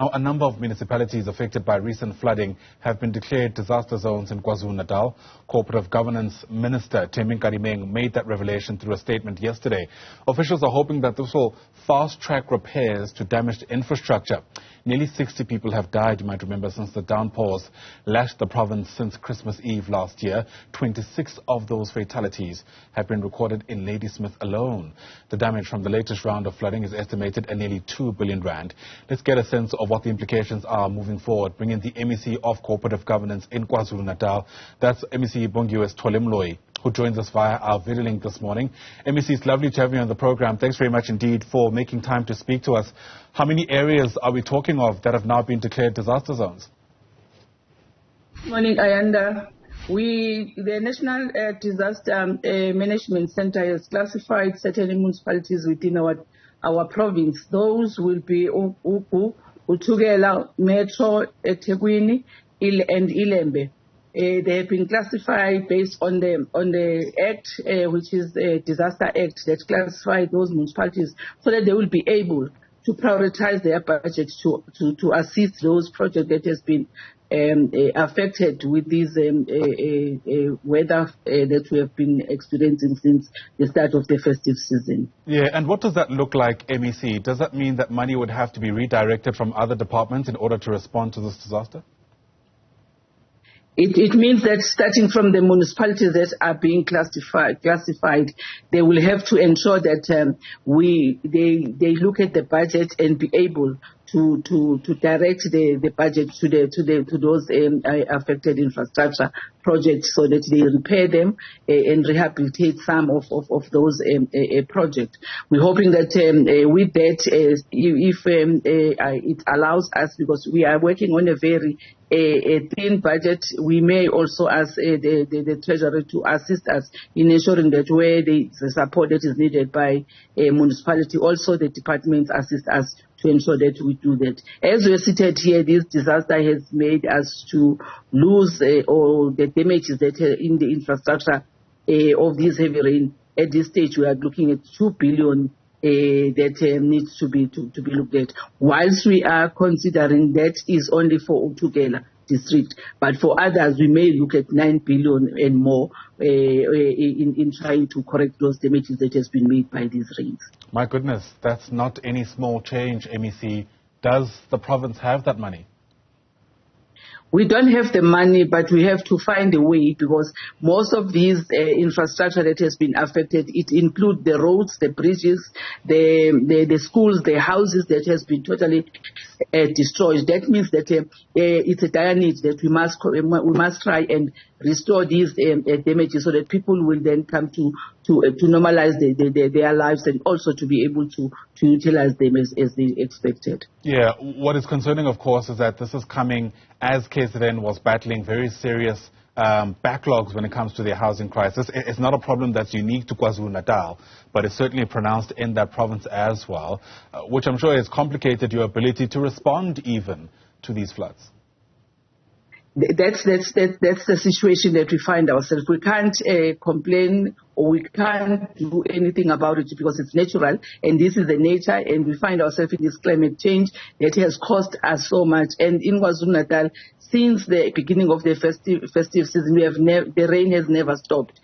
Now, a number of municipalities affected by recent flooding have been declared disaster zones in KwaZulu-Natal. Cooperative Governance Minister Thembi Nkadimeng made that revelation through a statement yesterday. Officials are hoping that this will fast-track repairs to damaged infrastructure. Nearly 60 people have died, you might remember, since the downpours lashed the province since Christmas Eve last year. 26 of those fatalities have been recorded in Ladysmith alone. The damage from the latest round of flooding is estimated at nearly 2 billion rand. Let's get a sense of what the implications are moving forward. Bring in the MEC of Cooperative Governance in KwaZulu-Natal. That's MEC Bongiwe Sithole-Moloi, who joins us via our video link this morning. MEC, it's lovely to have you on the program. Thanks very much indeed for making time to speak to us. How many areas are we talking of that have now been declared disaster zones? Morning, Ayanda. The National Disaster Management Center has classified certain municipalities within our province. Those will be Uku, Utugela, Metro, eThekwini, and Ilembe. They have been classified based on the Act, which is the Disaster Act, that classified those municipalities so that they will be able to prioritize their budget to assist those projects that has been affected with this weather that we have been experiencing since the start of the festive season. Yeah, and what does that look like, MEC? Does that mean that money would have to be redirected from other departments in order to respond to this disaster? It means that starting from the municipalities that are being classified, they will have to ensure that they look at the budget and be able to direct the budget to those affected infrastructure projects so that they repair them and rehabilitate some of those projects. We're hoping that with that, if it allows us, because we are working on a very thin budget, we may also ask the Treasury to assist us in ensuring that where the support that is needed by a municipality, also the departments assist us to ensure that we do that. As we are seated here, this disaster has made us to lose all the damages that in the infrastructure of this heavy rain. At this stage, we are looking at 2 billion that needs to be looked at. Whilst we are considering that is only for Utugela district, but for others we may look at 9 billion and more in trying to correct those damages that has been made by these rains. My goodness, that's not any small change, MEC. Does the province have that money? We don't have the money, but we have to find a way, because most of these infrastructure that has been affected, it includes the roads, the bridges, the schools, the houses that has been totally destroyed. That means that it's a dire need that we must try and restore these damages so that people will then come to normalize their lives and also to be able to utilize them as they expected. Yeah, what is concerning, of course, is that this is coming as KZN was battling very serious backlogs when it comes to their housing crisis. It's not a problem that's unique to KwaZulu-Natal, but it's certainly pronounced in that province as well, which I'm sure has complicated your ability to respond even to these floods. That's the situation that we find ourselves. We can't complain or we can't do anything about it because it's natural, and this is the nature, and we find ourselves in this climate change that has cost us so much. And in KwaZulu-Natal, since the beginning of the festive season, the rain has never stopped.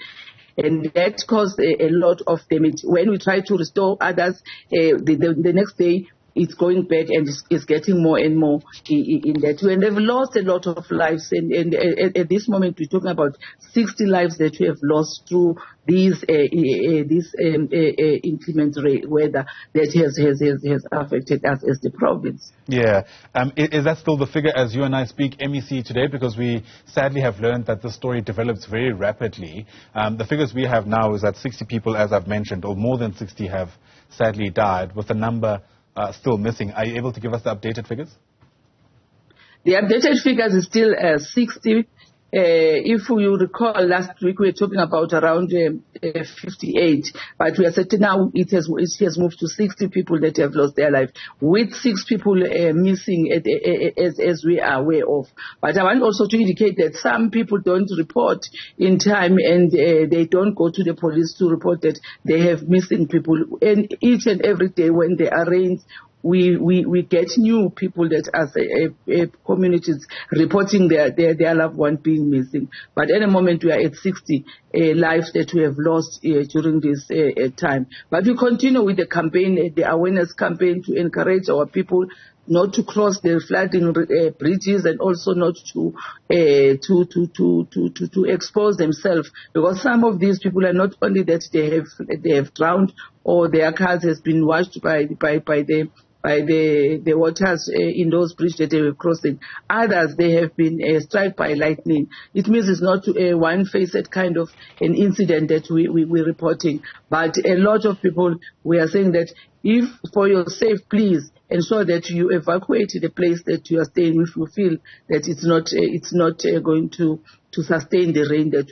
And that caused a lot of damage. When we try to restore others, the next day, it's going back and it's getting more and more in that way. And they've lost a lot of lives. And at this moment, we're talking about 60 lives that we have lost through this inclement weather that has affected us as the province. Yeah. Is that still the figure as you and I speak, MEC, today? Because we sadly have learned that the story develops very rapidly. The figures we have now is that 60 people, as I've mentioned, or more than 60 have sadly died, with the number still missing. Are you able to give us the updated figures? The updated figures is still 60. If you recall, last week we were talking about around 58, but we are certain now it has moved to 60 people that have lost their life, with 6 people missing as we are aware of. But I want also to indicate that some people don't report in time, and they don't go to the police to report that they have missing people. And each and every day when there are rains, we get new people that as communities reporting their loved one being missing. But at the moment we are at 60 lives that we have lost during this time. But we continue with the campaign, the awareness campaign, to encourage our people not to cross the flooding bridges, and also not to expose themselves, because some of these people are not only that they have drowned or their cars has been washed by the waters in those bridges that they were crossing. Others, they have been struck by lightning. It means it's not a one-faced kind of an incident that we're reporting. But a lot of people, we are saying that if for your safe, please ensure that you evacuate the place that you are staying if you feel that it's not going to sustain the rain that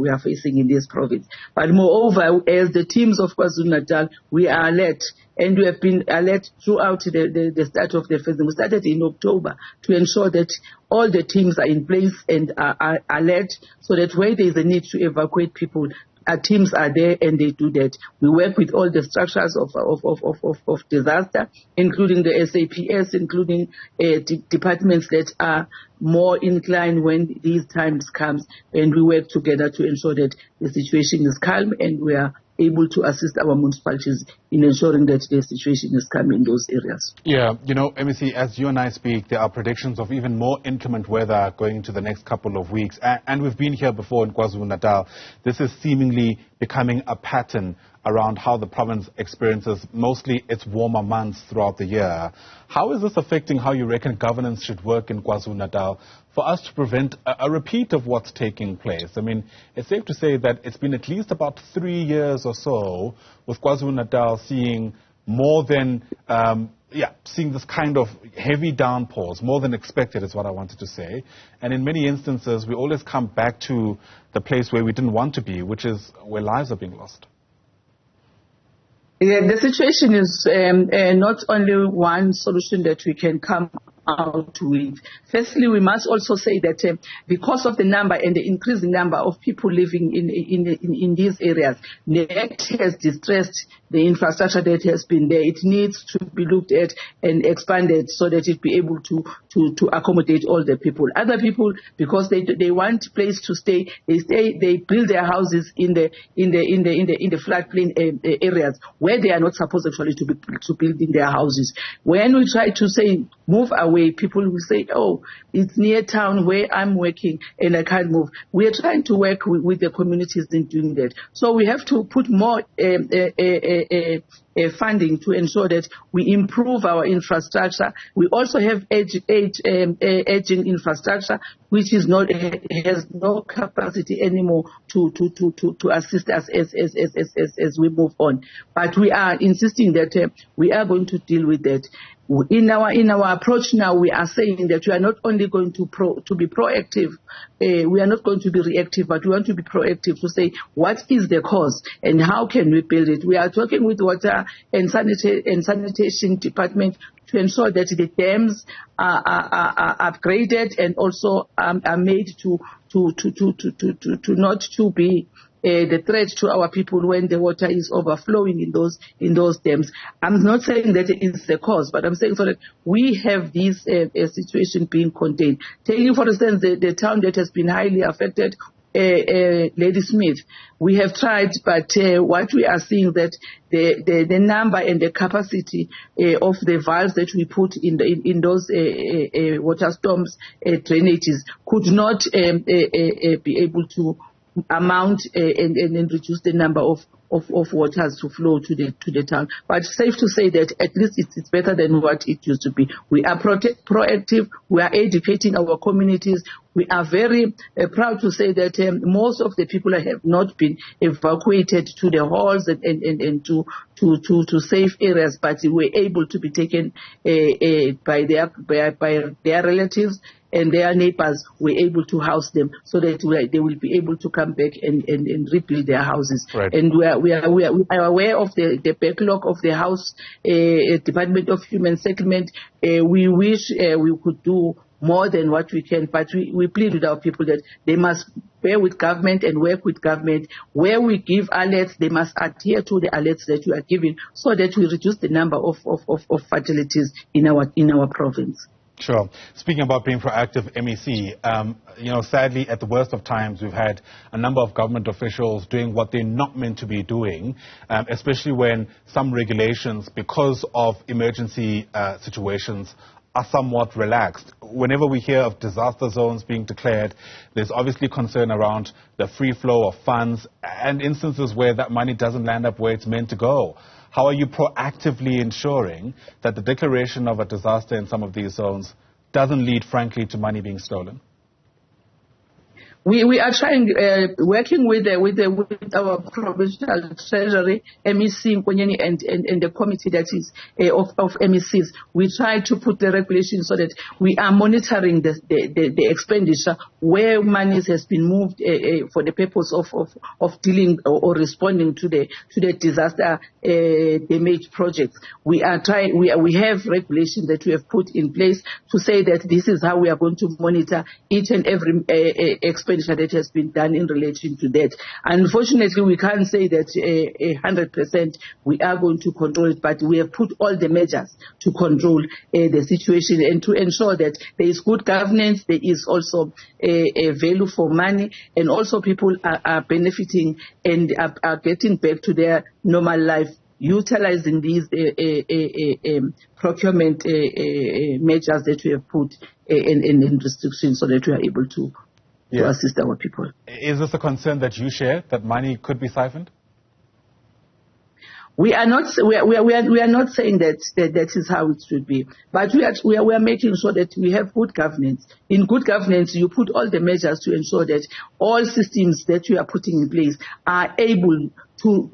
we are facing in this province. But moreover, as the teams of KwaZulu-Natal, we are alert, and we have been alert throughout the start of the season. We started in October to ensure that all the teams are in place and are alert, so that where there is a need to evacuate people, our teams are there and they do that. We work with all the structures of disaster, including the SAPS, including departments that are more inclined when these times comes, and we work together to ensure that the situation is calm and we are able to assist our municipalities in ensuring that the situation is calm in those areas. Yeah, you know, MEC, as you and I speak, there are predictions of even more inclement weather going into the next couple of weeks. And we've been here before in KwaZulu-Natal. This is seemingly becoming a pattern around how the province experiences mostly its warmer months throughout the year. How is this affecting how you reckon governance should work in KwaZulu-Natal for us to prevent a repeat of what's taking place? I mean, it's safe to say that it's been at least about 3 years or so with KwaZulu-Natal seeing more than, seeing this kind of heavy downpours, more than expected is what I wanted to say. And in many instances, we always come back to the place where we didn't want to be, which is where lives are being lost. Yeah, the situation is not only one solution that we can come out with. Firstly, we must also say that because of the number and the increasing number of people living in these areas, that has distressed the infrastructure that has been there. It needs to be looked at and expanded so that it be able to accommodate all the people. Other people, because they want a place to stay, they build their houses in the floodplain areas where they are not supposed actually to build in their houses. When we try to say move away, people will say, oh, it's near town where I'm working and I can't move. We are trying to work with the communities in doing that. So we have to put more funding to ensure that we improve our infrastructure. We also have aging infrastructure, which is has no capacity anymore to assist us as we move on. But we are insisting that we are going to deal with that. In our approach now, we are saying that we are not only going to be proactive, we are not going to be reactive, but we want to be proactive to say what is the cause and how can we build it. We are talking with water and sanitation department to ensure that the dams are upgraded and also are made to not to be the threat to our people when the water is overflowing in those dams. I'm not saying that it is the cause, but I'm saying so that we have this situation being contained. Taking, for instance, the town that has been highly affected, Ladysmith. We have tried, but what we are seeing that the number and the capacity of the valves that we put in those water storms drainages could not be able to amount and reduce the number of waters to flow to the town. But safe to say that at least it's better than what it used to be. We are proactive. We are educating our communities. We are very proud to say that most of the people have not been evacuated to the halls and to safe areas, but were able to be taken by their relatives, and their neighbors were able to house them so that they will be able to come back and rebuild their houses. Right. And we are aware of the backlog of the House Department of Human Settlement. We wish we could do more than what we can. But we plead with our people that they must bear with government and work with government. Where we give alerts, they must adhere to the alerts that we are giving so that we reduce the number of fatalities in our province. Sure. Speaking about being proactive, MEC, sadly, at the worst of times, we've had a number of government officials doing what they're not meant to be doing, especially when some regulations, because of emergency situations, are somewhat relaxed. Whenever we hear of disaster zones being declared, there's obviously concern around the free flow of funds and instances where that money doesn't land up where it's meant to go. How are you proactively ensuring that the declaration of a disaster in some of these zones doesn't lead, frankly, to money being stolen? We are trying, working with our provincial treasury, MEC Nkonyeni, and the committee that is of MECs. We try to put the regulations so that we are monitoring the expenditure where money has been moved for the purpose of dealing or responding to the disaster damage projects. We are trying. We have regulations that we have put in place to say that this is how we are going to monitor each and every expenditure that has been done in relation to that. Unfortunately, we can't say that 100% we are going to control it, but we have put all the measures to control the situation and to ensure that there is good governance, there is also a value for money, and also people are benefiting and are getting back to their normal life, utilizing these procurement measures that we have put in restrictions so that we are able to assist our people. Is this a concern that you share, that money could be siphoned? We are not saying that is how it should be, but we are making sure that we have good governance. In good governance, you put all the measures to ensure that all systems that you are putting in place are able to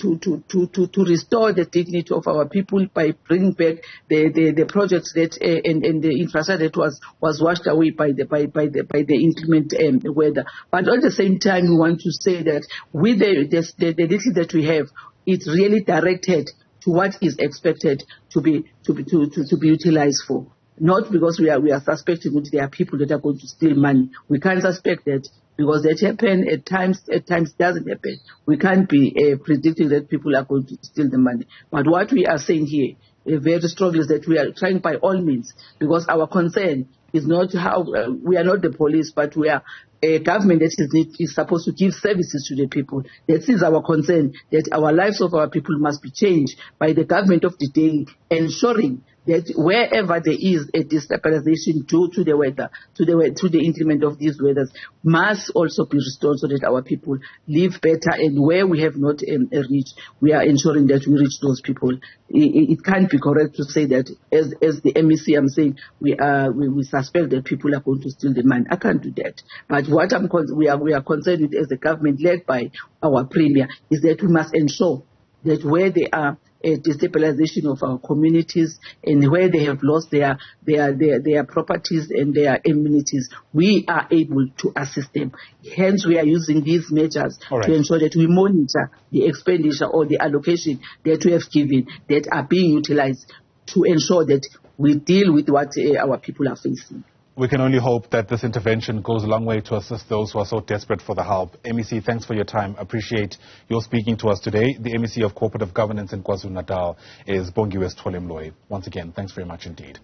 restore the dignity of our people by bringing back the projects that and the infrastructure that was washed away by the inclement weather. But at the same time, we want to say that with the little that we have, it's really directed to what is expected to be utilized for. Not because we are suspecting that there are people that are going to steal money. We can't suspect that because that happens at times doesn't happen. We can't be predicting that people are going to steal the money. But what we are saying here very strongly is that we are trying by all means, because our concern is not how we are not the police, but we are a government that is supposed to give services to the people. That is our concern, that our lives of our people must be changed by the government of the day, ensuring that wherever there is a destabilization due to the weather, to the increment of these weathers, must also be restored so that our people live better. And where we have not reached, we are ensuring that we reach those people. It can't be correct to say that as the MEC I'm saying we suspect that people are going to steal the money. I can't do that. But what we are concerned with as the government led by our premier is that we must ensure that where there are a destabilization of our communities and where they have lost their properties and their amenities, we are able to assist them. Hence, we are using these measures to ensure that we monitor the expenditure or the allocation that we have given that are being utilized to ensure that we deal with what our people are facing. We can only hope that this intervention goes a long way to assist those who are so desperate for the help. MEC, thanks for your time. Appreciate your speaking to us today. The MEC of Cooperative Governance in KwaZulu-Natal is Bongiwe Sithole-Moloi. Once again, thanks very much indeed.